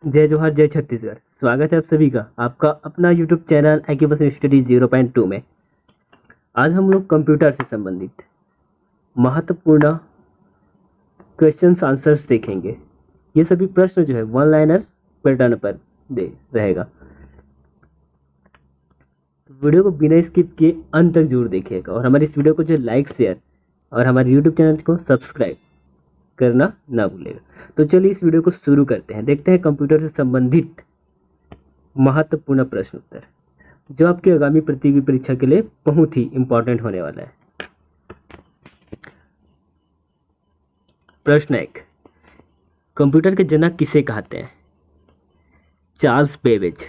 जय जोहार, जय छत्तीसगढ़। स्वागत है आप सभी का आपका अपना यूट्यूब चैनल एक्यूबस स्टडी 0.2 में। आज हम लोग कंप्यूटर से संबंधित महत्वपूर्ण क्वेश्चंस आंसर्स देखेंगे। ये सभी प्रश्न जो है वन लाइनर पैटर्न पर दे रहेगा। वीडियो को बिना स्किप किए अंत तक जरूर देखिएगा और हमारी इस वीडियो को जो लाइक शेयर और हमारे यूट्यूब चैनल को सब्सक्राइब करना ना भूलेगा। तो चलिए इस वीडियो को शुरू करते हैं। देखते हैं कंप्यूटर से संबंधित महत्वपूर्ण प्रश्न उत्तर जो आपकी आगामी प्रतियोगी परीक्षा के लिए बहुत ही इंपॉर्टेंट होने वाला है। प्रश्न 1, कंप्यूटर के जनक किसे कहते हैं? Charles Babbage.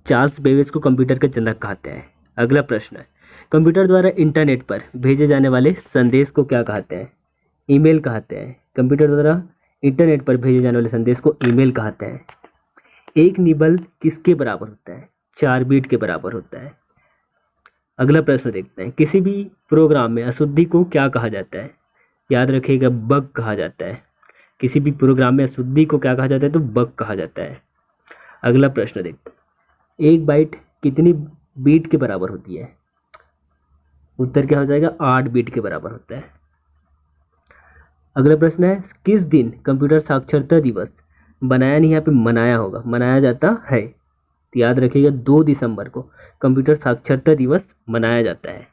चार्ल्स बेबेज को कंप्यूटर के जनक कहते हैं। अगला प्रश्न है, कंप्यूटर द्वारा इंटरनेट पर भेजे जाने वाले संदेश को क्या कहते हैं? ईमेल कहते हैं। कंप्यूटर द्वारा इंटरनेट पर भेजे जाने वाले संदेश को ईमेल कहते हैं। एक निबल किसके बराबर होता है? 4 बीट के बराबर होता है। अगला प्रश्न देखते हैं, किसी भी प्रोग्राम में अशुद्धि को क्या कहा जाता है? याद रखिएगा, बग कहा जाता है। किसी भी प्रोग्राम में अशुद्धि को क्या कहा जाता है? तो बग कहा जाता है। अगला प्रश्न देखते हैं, 1 बाइट कितनी बीट के बराबर होती है? उत्तर क्या हो जाएगा? 8 बीट के बराबर होता है। अगला प्रश्न है, किस दिन कंप्यूटर साक्षरता दिवस बनाया नहीं, यहाँ पे मनाया होगा, मनाया जाता है? तो याद रखिएगा 2 दिसंबर को कंप्यूटर साक्षरता दिवस मनाया जाता है।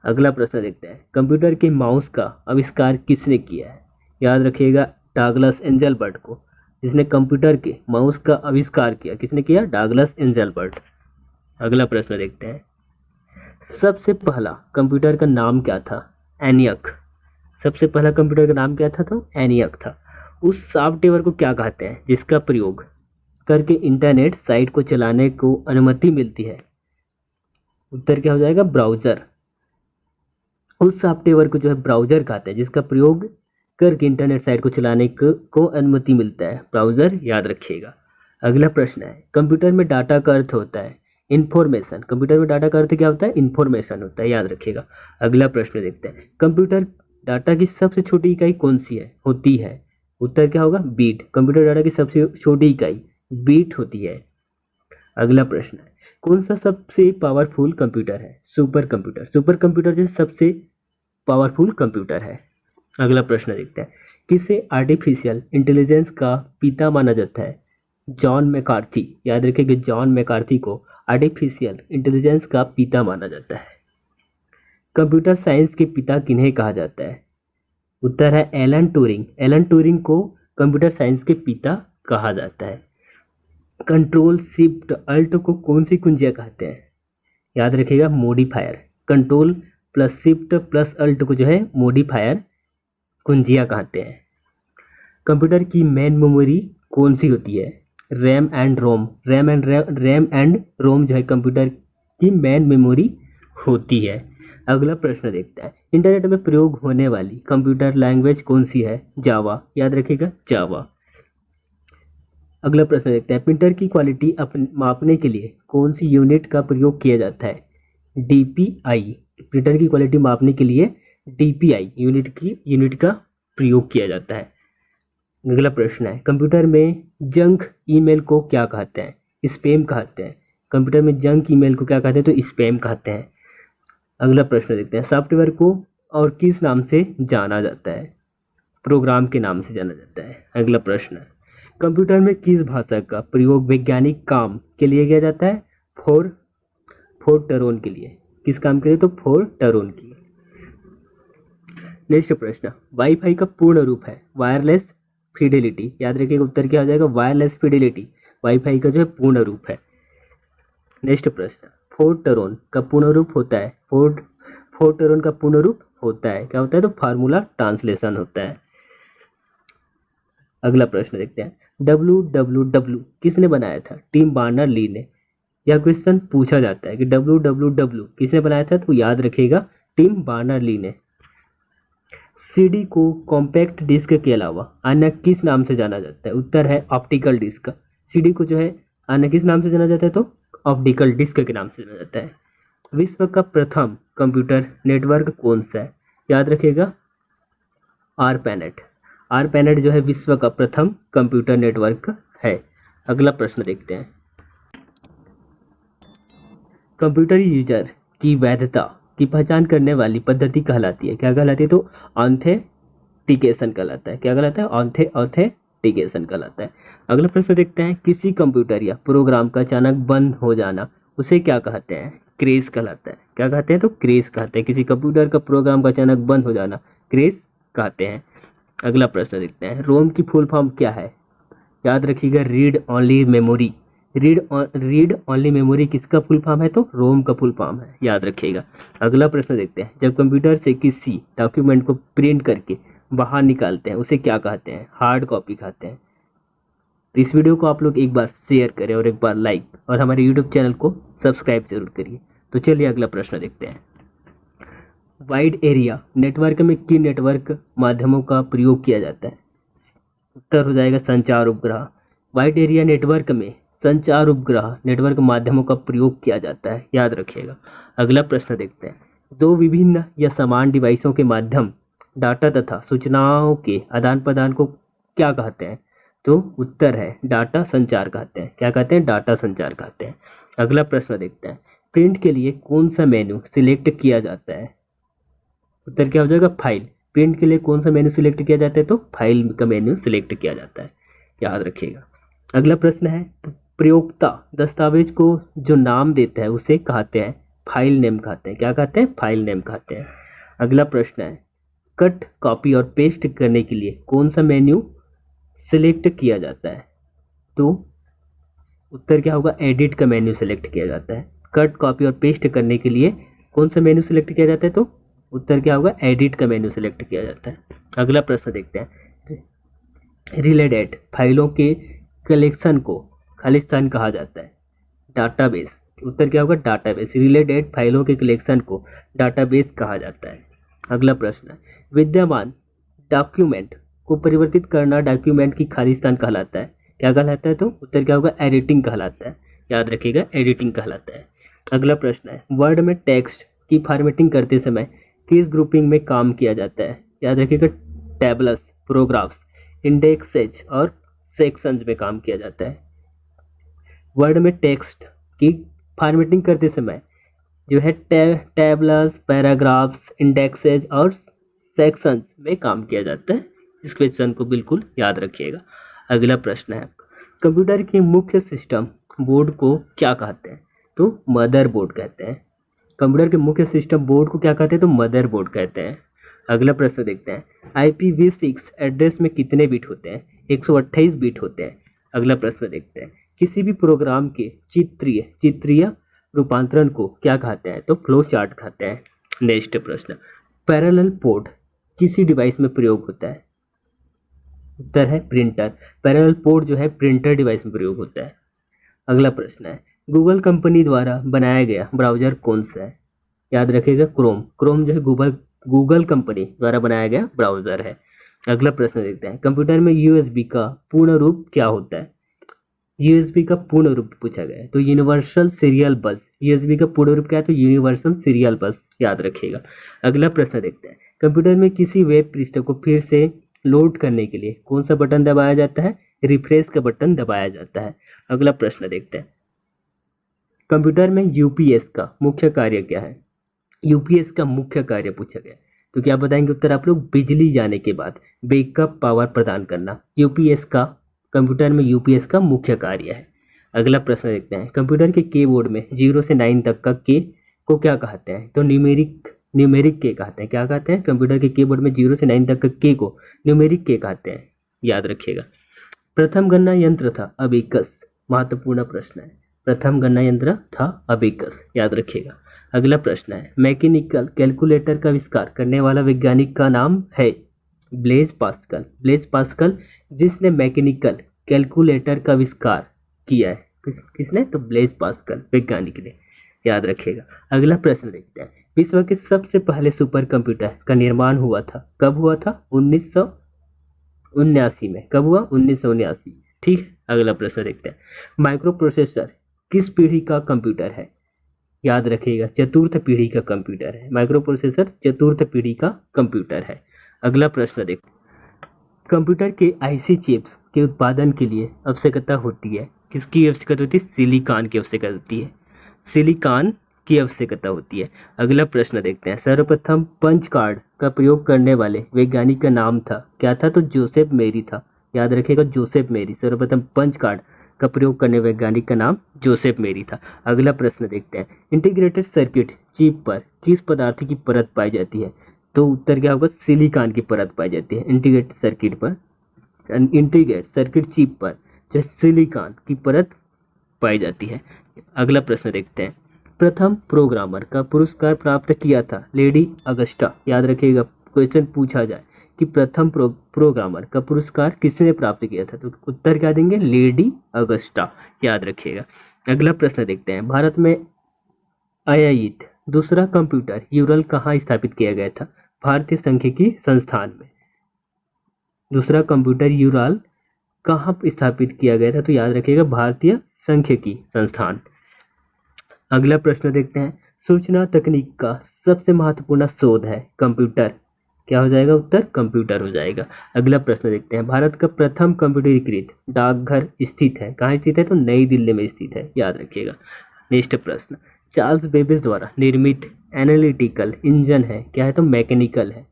अगला प्रश्न देखते हैं, कंप्यूटर के माउस का आविष्कार किसने किया है? याद रखिएगा डगलस एंजलबर्ट को, जिसने कंप्यूटर के माउस का आविष्कार किया। किसने किया? Douglas Engelbart. अगला प्रश्न देखते हैं, सबसे पहला कंप्यूटर का नाम क्या था? एनियक। सबसे पहला कंप्यूटर का नाम क्या था? तो एनियक था। उस सॉफ्टवेयर को क्या कहते हैं जिसका प्रयोग करके इंटरनेट साइट को चलाने को अनुमति मिलती है? उत्तर क्या हो जाएगा? ब्राउज़र। उस सॉफ्टवेयर को जो है ब्राउज़र कहते हैं जिसका प्रयोग करके इंटरनेट साइट को चलाने को अनुमति मिलता है। ब्राउज़र याद रखिएगा। अगला प्रश्न है, कंप्यूटर में डाटा का अर्थ होता है इंफॉर्मेशन। कंप्यूटर में डाटा का अर्थ क्या होता है? इंफॉर्मेशन होता है, याद रखिएगा। अगला प्रश्न देखते हैं, कंप्यूटर डाटा की सबसे छोटी इकाई कौन सी है होती है? उत्तर क्या होगा? बीट। कंप्यूटर डाटा की सबसे छोटी इकाई बीट होती है। अगला प्रश्न है, कौन सा सबसे पावरफुल कंप्यूटर है? Super computer. सुपर कंप्यूटर जो सबसे पावरफुल कंप्यूटर है। अगला प्रश्न देखते हैं, किसे आर्टिफिशियल इंटेलिजेंस का पिता माना जाता है? John McCarthy. याद रखिएगा, जॉन मैकार्थी को आर्टिफिशियल इंटेलिजेंस का पिता माना जाता है। कंप्यूटर साइंस के पिता किन्हें कहा जाता है? उत्तर है एलन ट्यूरिंग। एलन ट्यूरिंग को कंप्यूटर साइंस के पिता कहा जाता है। कंट्रोल शिफ्ट अल्ट को कौन सी कुंजियाँ कहते हैं? याद रखिएगा, modifier. Control plus shift plus alt को जो है मॉडिफायर कुंजियाँ कहते हैं। कंप्यूटर की मेन मेमोरी कौन सी होती है? RAM and ROM. RAM and ROM जो है कंप्यूटर की मेन मेमोरी होती है। अगला प्रश्न देखते हैं, इंटरनेट में प्रयोग होने वाली कंप्यूटर लैंग्वेज कौन सी है? जावा। याद रखिएगा, जावा। अगला प्रश्न देखते हैं, प्रिंटर की क्वालिटी मापने के लिए कौन सी यूनिट का प्रयोग किया जाता है? डीपीआई। प्रिंटर की क्वालिटी मापने के लिए डीपीआई यूनिट का प्रयोग किया जाता है। अगला प्रश्न है, कंप्यूटर में जंक ईमेल को क्या कहते हैं? स्पैम कहते हैं। कंप्यूटर में जंक ईमेल को क्या कहते हैं? तो स्पैम कहते हैं। अगला प्रश्न देखते हैं, सॉफ्टवेयर को और किस नाम से जाना जाता है? प्रोग्राम के नाम से जाना जाता है। अगला प्रश्न है, कंप्यूटर में किस भाषा का प्रयोग वैज्ञानिक काम के लिए किया जाता है? फोरट्रॉन के लिए। किस काम के लिए? तो फोरट्रॉन की। नेक्स्ट प्रश्न, वाईफाई का पूर्ण रूप है वायरलेस फिडेलिटी। याद रखिएगा, उत्तर क्या हो जाएगा? वायरलेस फिडेलिटी वाईफाई का जो है पूर्ण रूप है। नेक्स्ट प्रश्न, फोरट्रॉन का पूर्ण रूप होता है फोरट्रॉन का पूर्ण रूप होता है क्या होता है? तो फार्मूला ट्रांसलेशन होता है। अगला प्रश्न देखते हैं, WWW किसने बनाया था? टिम बार्नर ली ने। यह क्वेश्चन पूछा जाता है कि WWW किसने बनाया था? तो याद रखिएगा, टिम बार्नर ली ने। सीडी को कॉम्पैक्ट डिस्क के अलावा अन्य किस नाम से जाना जाता है? उत्तर है ऑप्टिकल डिस्क। सीडी को जो है अन्य किस नाम से जाना जाता है? तो ऑप्टिकल डिस्क के नाम से जाना जाता है। विश्व का प्रथम कंप्यूटर नेटवर्क कौन सा है? याद रखिएगा, आरपैनेट। आरपैनेट जो है विश्व का प्रथम कंप्यूटर नेटवर्क है। अगला प्रश्न देखते हैं। कंप्यूटर यूजर की वैधता की पहचान करने वाली पद्धति कहलाती है, क्या कहलाती है? तो ऑथेंटिकेशन कहलाता है। क्या कहलाता है? ऑथेंटिकेशन कहलाता है। अगला प्रश्न देखते हैं। किसी कंप्यूटर या प्रोग्राम का अचानक बंद हो जाना उसे क्या कहते हैं? क्रेश कहलाता है। क्या कहते हैं? तो क्रेश कहते हैं। किसी कंप्यूटर का प्रोग्राम का अचानक बंद हो जाना क्रेश कहते हैं। अगला प्रश्न देखते हैं। रोम की फुल फॉर्म क्या है? याद रखिएगा, read only memory. Read only memory किसका फुल फॉर्म है? तो रोम का फुल फॉर्म है, याद रखिएगा। अगला प्रश्न देखते हैं। जब कंप्यूटर से किसी डॉक्यूमेंट को प्रिंट करके बाहर निकालते हैं उसे क्या कहते हैं? हार्ड कॉपी कहते हैं। तो इस वीडियो को आप लोग एक बार शेयर करें और एक बार लाइक और हमारे यूट्यूब चैनल को सब्सक्राइब जरूर करिए। तो चलिए अगला प्रश्न देखते हैं। वाइड एरिया नेटवर्क में किन नेटवर्क माध्यमों का प्रयोग किया जाता है? उत्तर हो जाएगा संचार उपग्रह। वाइड एरिया नेटवर्क में संचार उपग्रह नेटवर्क माध्यमों का प्रयोग किया जाता है, याद रखिएगा। अगला प्रश्न देखते हैं। दो विभिन्न या समान डिवाइसों के माध्यम डाटा तथा सूचनाओं के आदान प्रदान को क्या कहते हैं? तो उत्तर है डाटा संचार कहते हैं। क्या कहते हैं? डाटा संचार कहते हैं। अगला प्रश्न देखते हैं। प्रिंट के लिए कौन सा मेनू सिलेक्ट किया जाता है? उत्तर क्या हो जाएगा? फाइल। प्रिंट के लिए कौन सा मेनू सिलेक्ट किया जाता है? तो फाइल का मेनू सिलेक्ट किया जाता है, याद रखिएगा। अगला प्रश्न है। प्रयोक्ता दस्तावेज को जो नाम देता है उसे कहते हैं फाइल नेम कहते हैं। क्या कहते हैं? फाइल नेम कहते हैं। अगला प्रश्न है। कट, कॉपी और पेस्ट करने के लिए कौन सा मेन्यू सिलेक्ट किया जाता है? तो उत्तर क्या होगा? एडिट का मेन्यू सिलेक्ट किया जाता है। कट, कॉपी और पेस्ट करने के लिए कौन सा मेन्यू सिलेक्ट किया जाता है? तो उत्तर क्या होगा? एडिट का मेन्यू सिलेक्ट किया जाता है। अगला प्रश्न देखते हैं। रिलेटेड फाइलों के कलेक्शन को खालिस्तान कहा जाता है। डाटाबेस। उत्तर क्या होगा? डाटाबेस। रिलेटेड फाइलों के कलेक्शन को डाटाबेस कहा जाता है। अगला प्रश्न है। विद्यमान डॉक्यूमेंट को परिवर्तित करना डॉक्यूमेंट की खालिस्तान कहलाता है। क्या कहलाता है? तो उत्तर क्या होगा? एडिटिंग कहलाता है, याद रखिएगा, एडिटिंग कहलाता है। अगला प्रश्न है। वर्ड में टेक्स्ट की फॉर्मेटिंग करते समय किस ग्रुपिंग में काम किया जाता है? याद रखिएगा, टेबल्स, पैराग्राफ्स, इंडेक्सेज और सेक्शंस में काम किया जाता है। वर्ड में टेक्स्ट की फॉर्मेटिंग करते समय जो है टेबल्स, पैराग्राफ्स, इंडेक्सेज और सेक्शंस में काम किया जाता है। इस क्वेश्चन को बिल्कुल याद रखिएगा। अगला प्रश्न है। कंप्यूटर के मुख्य सिस्टम बोर्ड को क्या कहते हैं? तो मदर बोर्ड कहते हैं। कंप्यूटर के मुख्य सिस्टम बोर्ड को क्या कहते हैं? तो मदर बोर्ड कहते हैं। अगला प्रश्न देखते हैं। IPv6 एड्रेस में कितने बिट होते हैं? 128 बिट होते हैं। अगला प्रश्न देखते हैं। किसी भी प्रोग्राम के चित्रीय रूपांतरण को क्या कहते हैं? तो फ्लो चार्ट कहते हैं। नेक्स्ट प्रश्न। पैरेलल पोर्ट किसी डिवाइस में प्रयोग होता है? उत्तर है प्रिंटर। पैरेलल पोर्ट जो है प्रिंटर डिवाइस में प्रयोग होता है। अगला प्रश्न है। गूगल कंपनी द्वारा बनाया गया ब्राउजर कौन सा है? याद रखिएगा, क्रोम। क्रोम जो है गूगल कंपनी द्वारा बनाया गया ब्राउजर है। अगला प्रश्न देखते हैं। कंप्यूटर में USB का पूर्ण रूप क्या होता है? USB का पूर्ण रूप पूछा गया है तो यूनिवर्सल सीरियल बस। USB का पूर्ण रूप क्या है? तो यूनिवर्सल सीरियल बस, याद रखिएगा। अगला प्रश्न देखते हैं। कंप्यूटर में किसी वेब पृष्ठ को फिर से लोड करने के लिए कौन सा बटन दबाया जाता है? रिफ्रेश का बटन दबाया जाता है। अगला प्रश्न देखते हैं। कंप्यूटर में UPS का मुख्य कार्य क्या है? UPS का मुख्य कार्य पूछा गया तो क्या बताएंगे उत्तर आप लोग? बिजली जाने के बाद बैकअप पावर प्रदान करना UPS का, कंप्यूटर में UPS का मुख्य कार्य है। अगला प्रश्न देखते हैं। कंप्यूटर के कीबोर्ड में 0 से 9 तक का के को क्या कहते हैं? तो न्यूमेरिक के कहते हैं। क्या कहते हैं? कंप्यूटर के कीबोर्ड में 0 से 9 तक का के को न्यूमेरिक के कहते हैं, याद रखिएगा। प्रथम गणना यंत्र था अबेकस। महत्वपूर्ण प्रश्न है। प्रथम गणना यंत्र था अबेकस, याद रखिएगा। अगला प्रश्न है। मैकेनिकल कैलकुलेटर का आविष्कार करने वाला वैज्ञानिक का नाम है? Blaise Pascal. ब्लेज पास्कल जिसने मैकेनिकल कैलकुलेटर का आविष्कार किया है। किसने? तो ब्लेज पास्कल वैज्ञानिक ने, याद रखिएगा। अगला प्रश्न देखते हैं। विश्व के सबसे पहले सुपर कंप्यूटर का निर्माण हुआ था, कब हुआ था? 1979 में। कब हुआ? 1979। ठीक। अगला प्रश्न देखते हैं। माइक्रो प्रोसेसर किस पीढ़ी का कंप्यूटर है? याद रखिएगा, चतुर्थ पीढ़ी का कंप्यूटर है। माइक्रो प्रोसेसर चतुर्थ पीढ़ी का कंप्यूटर है। अगला प्रश्न देखते हैं। कंप्यूटर के आईसी चिप्स के उत्पादन के लिए आवश्यकता होती है, किसकी आवश्यकता होती है? सिलिकॉन की आवश्यकता होती है, सिलिकॉन की आवश्यकता होती है। अगला प्रश्न देखते हैं। सर्वप्रथम पंच कार्ड का प्रयोग करने वाले वैज्ञानिक का नाम था, क्या था? तो जोसेफ मेरी था। याद रखिएगा, जोसेफ मेरी। सर्वप्रथम पंच कार्ड का प्रयोग करने वैज्ञानिक का नाम जोसेफ मेरी था। अगला प्रश्न देखते हैं। इंटीग्रेटेड सर्किट चिप पर किस पदार्थ की परत पाई जाती है? तो उत्तर क्या होगा? सिलिकॉन की परत पाई जाती है इंटीग्रेटेड सर्किट पर। इंटीग्रेटेड सर्किट चिप पर जो सिलिकॉन की परत पाई जाती है। अगला प्रश्न देखते हैं। प्रथम प्रोग्रामर का पुरस्कार प्राप्त किया था लेडी अगस्टा। याद रखिएगा, क्वेश्चन पूछा जाए कि प्रथम प्रोग्रामर का पुरस्कार किसने प्राप्त किया था, तो उत्तर क्या देंगे? Lady Agusta. याद रखिएगा। अगला प्रश्न देखते हैं। भारत में आयोजित दूसरा कंप्यूटर यूरल कहाँ स्थापित किया गया था? भारतीय सांख्यिकी संस्थान में। दूसरा कंप्यूटर यूरल कहाँ स्थापित किया गया था? तो याद रखिएगा, भारतीय सांख्यिकी संस्थान। अगला प्रश्न देखते हैं। सूचना तकनीक का सबसे महत्वपूर्ण शोध है कंप्यूटर। क्या हो जाएगा उत्तर? कंप्यूटर हो जाएगा। अगला प्रश्न देखते हैं। भारत का प्रथम कंप्यूटरीकृत डाकघर स्थित है, कहाँ स्थित है? तो नई दिल्ली में स्थित है। याद रखिएगा। नेक्स्ट प्रश्न। चार्ल्स बेबेज द्वारा निर्मित एनालिटिकल इंजन है, क्या है? तो मैकेनिकल है।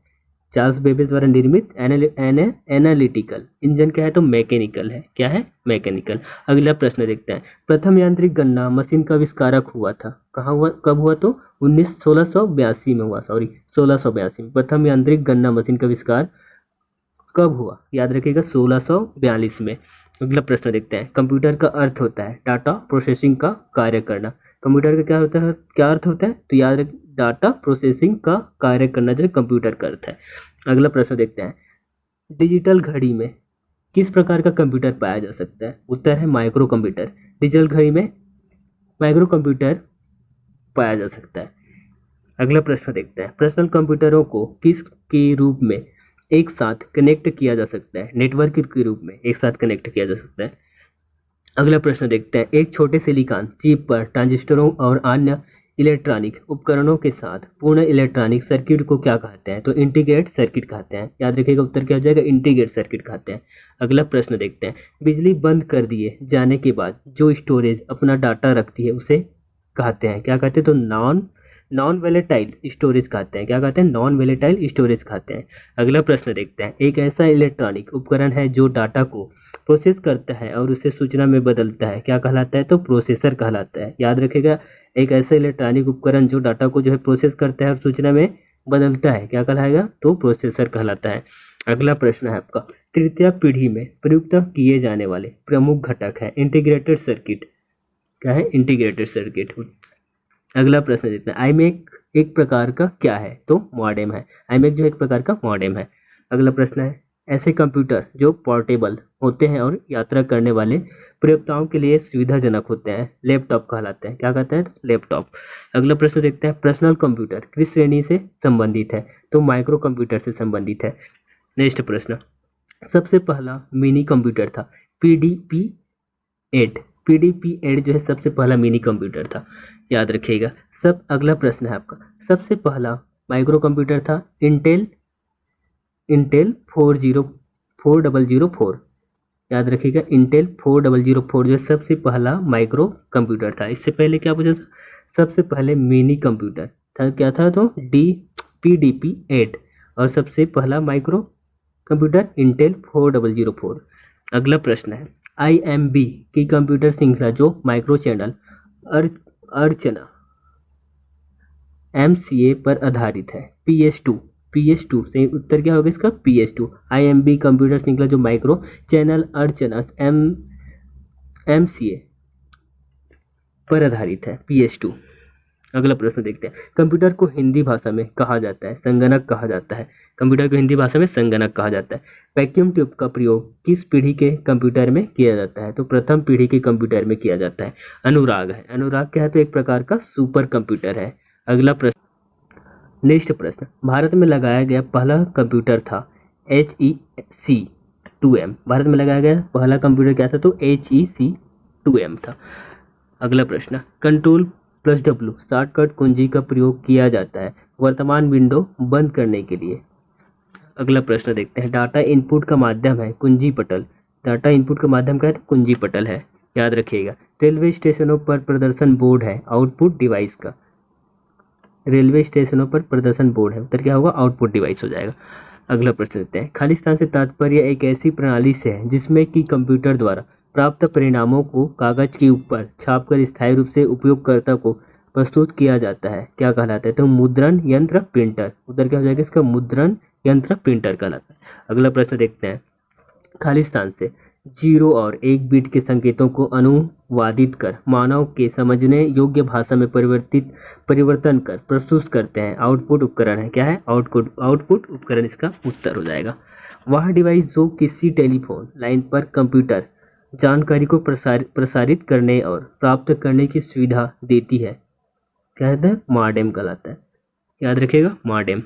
चार्ल्स बेबेज द्वारा निर्मित एनालिटिकल इंजन क्या है? तो मैकेनिकल है। क्या है? मैकेनिकल। अगला प्रश्न देखते हैं। प्रथम यांत्रिक गणना मशीन का आविष्कारक हुआ था, कहाँ हुआ, कब हुआ? तो 1682 में हुआ। 1682 में प्रथम यांत्रिक गणना मशीन का आविष्कार कब हुआ? याद रखिएगा, 1642 में। अगला प्रश्न देखते हैं। कंप्यूटर का अर्थ होता है डाटा प्रोसेसिंग का कार्य करना। कंप्यूटर का क्या होता है, क्या अर्थ होता है? तो याद रख, डाटा प्रोसेसिंग का कार्य करना जो कंप्यूटर का अर्थ है। अगला प्रश्न देखते हैं। डिजिटल घड़ी में किस प्रकार का कंप्यूटर पाया जा सकता है? उत्तर है माइक्रो कंप्यूटर। डिजिटल घड़ी में माइक्रो कंप्यूटर पाया जा सकता है। अगला प्रश्न देखते हैं। पर्सनल कंप्यूटरों को किस के रूप में एक साथ कनेक्ट किया जा सकता है? नेटवर्क के रूप में एक साथ कनेक्ट किया जा सकता है। अगला प्रश्न देखते हैं। एक छोटे सिलिकॉन चिप पर ट्रांजिस्टरों और अन्य इलेक्ट्रॉनिक उपकरणों के साथ पूर्ण इलेक्ट्रॉनिक सर्किट को क्या कहते हैं? तो इंटीग्रेटेड सर्किट कहते हैं। याद रखिएगा, उत्तर क्या हो जाएगा? इंटीग्रेटेड सर्किट कहते हैं। अगला प्रश्न देखते हैं। बिजली बंद कर दिए जाने के बाद जो स्टोरेज अपना डाटा रखती है उसे कहते हैं, क्या कहते हैं? तो नॉन वोलेटाइल स्टोरेज कहते हैं। क्या कहते हैं? नॉन वोलेटाइल स्टोरेज कहते हैं। अगला प्रश्न देखते हैं। एक ऐसा इलेक्ट्रॉनिक उपकरण है जो डाटा को प्रोसेस करता है और उसे सूचना में बदलता है, क्या कहलाता है? तो प्रोसेसर कहलाता है। याद रखिएगा, एक ऐसा इलेक्ट्रॉनिक उपकरण जो डाटा को जो है प्रोसेस करता है और सूचना में बदलता है, क्या कहलाएगा? तो प्रोसेसर कहलाता है। अगला प्रश्न है आपका। तृतीय पीढ़ी में प्रयुक्त किए जाने वाले प्रमुख घटक है इंटीग्रेटेड सर्किट। क्या है? Integrated circuit. अगला प्रश्न देखते हैं। आईमैक एक प्रकार का क्या है? तो मॉडेम है। आईमैक जो एक प्रकार का मॉडेम है। अगला प्रश्न है। ऐसे कंप्यूटर जो पोर्टेबल होते हैं और यात्रा करने वाले प्रयोक्ताओं के लिए सुविधाजनक होते हैं, लैपटॉप कहलाते हैं। क्या कहते हैं? लैपटॉप। अगला प्रश्न देखते हैं। पर्सनल कंप्यूटर किस श्रेणी से संबंधित है? तो माइक्रो कंप्यूटर से संबंधित है। नेक्स्ट प्रश्न। सबसे पहला मिनी कंप्यूटर था PDP-8। PDP-8 जो है सबसे पहला मिनी कंप्यूटर था। याद रखिएगा। अगला प्रश्न है आपका। सबसे पहला माइक्रो कंप्यूटर था इंटेल 4004। याद रखिएगा, इंटेल 4004 जो सबसे पहला माइक्रो कंप्यूटर था। इससे पहले क्या पूछा था? सबसे पहले मिनी कंप्यूटर था, क्या था? तो PDP-8 और सबसे पहला माइक्रो कंप्यूटर इंटेल 4004। अगला प्रश्न है। IMB की कंप्यूटर श्रृंखला जो माइक्रो चैनल अर्चना MCA पर आधारित है, PS2 से उत्तर क्या होगा इसका? PS2। IMB कंप्यूटर श्रृंखला जो माइक्रो चैनल अर्चना MCA पर आधारित है, PS2। अगला प्रश्न देखते हैं। कंप्यूटर को हिंदी भाषा में कहा जाता है, संगणक कहा जाता है। कंप्यूटर को हिंदी भाषा में संगणक कहा जाता है। वैक्यूम ट्यूब का प्रयोग किस पीढ़ी के कंप्यूटर में किया जाता है? तो प्रथम पीढ़ी के कंप्यूटर में किया जाता है। अनुराग है। अनुराग क्या है? तो एक प्रकार का सुपर कंप्यूटर है। अगला प्रश्न। नेक्स्ट प्रश्न। भारत में लगाया गया पहला कंप्यूटर था HEC-2M। भारत में लगाया गया पहला कंप्यूटर क्या था? तो HEC-2M था। अगला प्रश्न। Ctrl+W शॉर्टकट कुंजी का प्रयोग किया जाता है वर्तमान विंडो बंद करने के लिए। अगला प्रश्न देखते हैं। डाटा इनपुट का माध्यम है कुंजी पटल। डाटा इनपुट का माध्यम क्या है? तो कुंजी पटल है, याद रखिएगा। रेलवे स्टेशनों पर प्रदर्शन बोर्ड है आउटपुट डिवाइस का। रेलवे स्टेशनों पर प्रदर्शन बोर्ड है, उत्तर क्या होगा? आउटपुट डिवाइस हो जाएगा। अगला प्रश्न देते हैं। खालिस्तान से तात्पर्य एक ऐसी प्रणाली से है जिसमें कि कंप्यूटर द्वारा प्राप्त परिणामों को कागज के ऊपर छापकर स्थायी रूप से उपयोगकर्ता को प्रस्तुत किया जाता है, क्या कहलाता है? तो मुद्रण यंत्र प्रिंटर। उत्तर क्या हो जाएगा इसका? मुद्रण यंत्र प्रिंटर कहलाता है। अगला प्रश्न देखते हैं। खालिस्तान से 0 और 1 बिट के संकेतों को अनुवादित कर मानव के समझने योग्य भाषा में परिवर्तन कर प्रस्तुत करते हैं आउटपुट उपकरण है, क्या है? आउटपुट उपकरण इसका उत्तर हो जाएगा। वह डिवाइस जो किसी टेलीफोन लाइन पर कंप्यूटर जानकारी को प्रसारित करने और प्राप्त करने की सुविधा देती है, क्या कहते हैं? मॉडेम कहलाता है, याद रखिएगा, मॉडेम।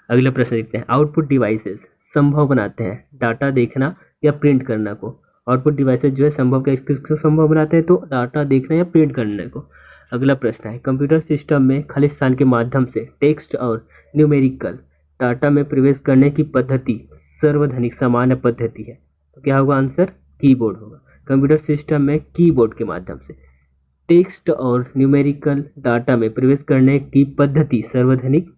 अगला प्रश्न देखते हैं। आउटपुट डिवाइसेस संभव बनाते हैं डाटा देखना या प्रिंट करना को। आउटपुट डिवाइसेस जो है संभव किसको संभव बनाते हैं? तो डाटा देखना या प्रिंट करने को। अगला प्रश्न है। कंप्यूटर सिस्टम में खालिस्तान के माध्यम से टेक्स्ट और न्यूमेरिकल डाटा में प्रवेश करने की पद्धति सार्वजनिक सामान्य पद्धति है, तो क्या होगा आंसर? कीबोर्ड होगा। कंप्यूटर सिस्टम में कीबोर्ड के माध्यम से टेक्स्ट और न्यूमेरिकल डाटा में प्रवेश करने की पद्धति सार्वजनिक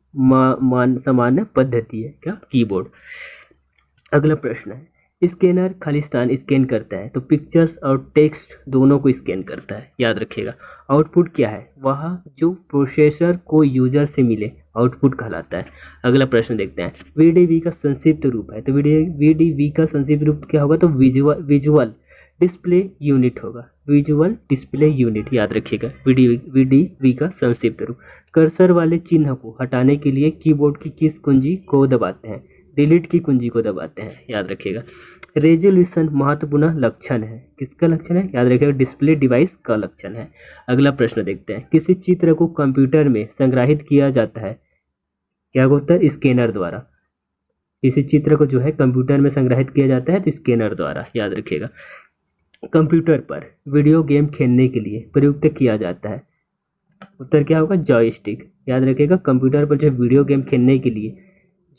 सामान्य पद्धति है, क्या? कीबोर्ड। अगला प्रश्न है। स्कैनर खालिस्तान स्कैन करता है, तो पिक्चर्स और टेक्स्ट दोनों को स्कैन करता है, याद रखिएगा। आउटपुट क्या है? वह जो प्रोसेसर को यूजर से मिले आउटपुट कहलाता है। अगला प्रश्न देखते हैं। वीडीवी का संक्षिप्त रूप है, तो वीडीवी का संक्षिप्त रूप क्या होगा? तो विजुअल डिस्प्ले यूनिट होगा, विजुअल डिस्प्ले यूनिट, याद रखिएगा। वीडीवी का संक्षिप्त रूप। कर्सर वाले चिन्ह को हटाने के लिए कीबोर्ड की किस कुंजी को दबाते हैं? डिलीट की कुंजी को दबाते हैं, याद रखिएगा। रेजोल्यूशन महत्वपूर्ण लक्षण है, किसका लक्षण है? याद रखिएगा, डिस्प्ले डिवाइस का लक्षण है। अगला प्रश्न देखते हैं। किसी चित्र को कंप्यूटर में संग्रहित किया जाता है, क्या होता है? स्कैनर द्वारा। किसी चित्र को जो है कंप्यूटर में संग्रहित किया जाता है तो स्कैनर द्वारा, याद रखिएगा। कंप्यूटर पर वीडियो गेम खेलने के लिए प्रयुक्त किया जाता है, उत्तर क्या होगा? जॉयस्टिक, याद रखिएगा। कंप्यूटर पर जो वीडियो गेम खेलने के लिए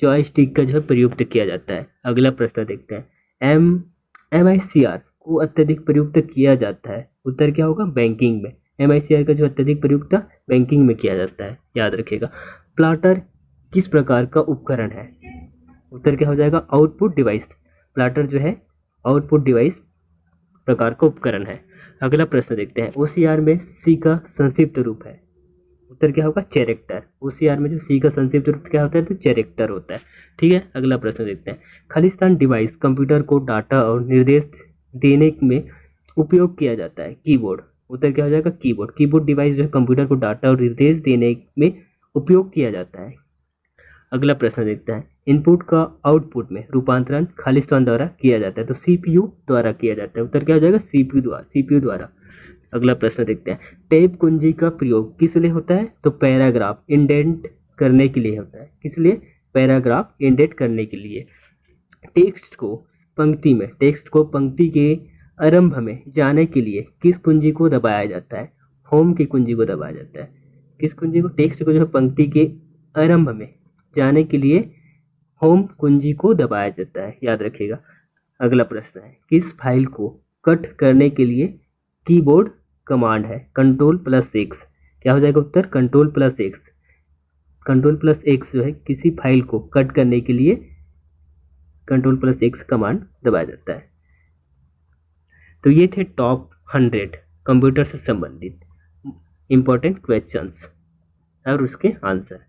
जॉयस्टिक का जो है प्रयुक्त किया जाता है। अगला प्रश्न देखते हैं। MICR को अत्यधिक प्रयुक्त किया जाता है, उत्तर क्या होगा? बैंकिंग में। MICR का जो अत्यधिक प्रयुक्त बैंकिंग में किया जाता है, याद रखिएगा। प्लाटर किस प्रकार का उपकरण है? उत्तर क्या हो जाएगा? Output device. प्लाटर जो है आउटपुट डिवाइस प्रकार का उपकरण है। अगला प्रश्न देखते हैं। OCR में C का संक्षिप्त रूप है, उत्तर क्या होगा? कैरेक्टर। OCR में जो C का संक्षिप्त रूप क्या होता है? तो कैरेक्टर होता है, ठीक है। अगला प्रश्न देखते हैं। खालिस्तान डिवाइस कंप्यूटर को डाटा और निर्देश देने में उपयोग किया जाता है, कीबोर्ड, उत्तर क्या हो जाएगा? कीबोर्ड। कीबोर्ड डिवाइस जो है कंप्यूटर को डाटा और निर्देश देने में उपयोग किया जाता है। अगला प्रश्न देखते हैं। इनपुट का आउटपुट में रूपांतरण खालिस्तान द्वारा किया जाता है, तो CPU द्वारा किया जाता है, उत्तर क्या हो जाएगा? CPU द्वारा। अगला प्रश्न देखते हैं। टैब कुंजी का प्रयोग किस लिए होता है? तो पैराग्राफ इंडेंट करने के लिए होता है, किस लिए? पैराग्राफ इंडेंट करने के लिए। टेक्स्ट को पंक्ति के आरंभ में जाने के लिए किस कुंजी को दबाया जाता है? होम की कुंजी को दबाया जाता है। किस कुंजी को? टेक्स्ट को जो है पंक्ति के आरंभ में जाने के लिए होम कुंजी को दबाया जाता है, याद रखिएगा। अगला प्रश्न है। किस फाइल को कट करने के लिए कीबोर्ड कमांड है? Ctrl+X, क्या हो जाएगा उत्तर? Ctrl+X। Ctrl+X जो है किसी फाइल को कट करने के लिए Ctrl+X कमांड दबाया जाता है। तो ये थे टॉप 100 कंप्यूटर से संबंधित इंपॉर्टेंट क्वेश्चंस और उसके आंसर।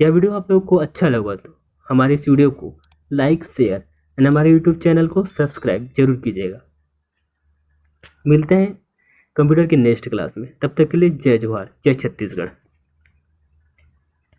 यह वीडियो आप लोगों को अच्छा लगा तो हमारे इस वीडियो को लाइक, शेयर एंड हमारे यूट्यूब चैनल को सब्सक्राइब जरूर कीजिएगा। मिलते हैं कंप्यूटर के नेक्स्ट क्लास में, तब तक के लिए जय जोहार, जय छत्तीसगढ़।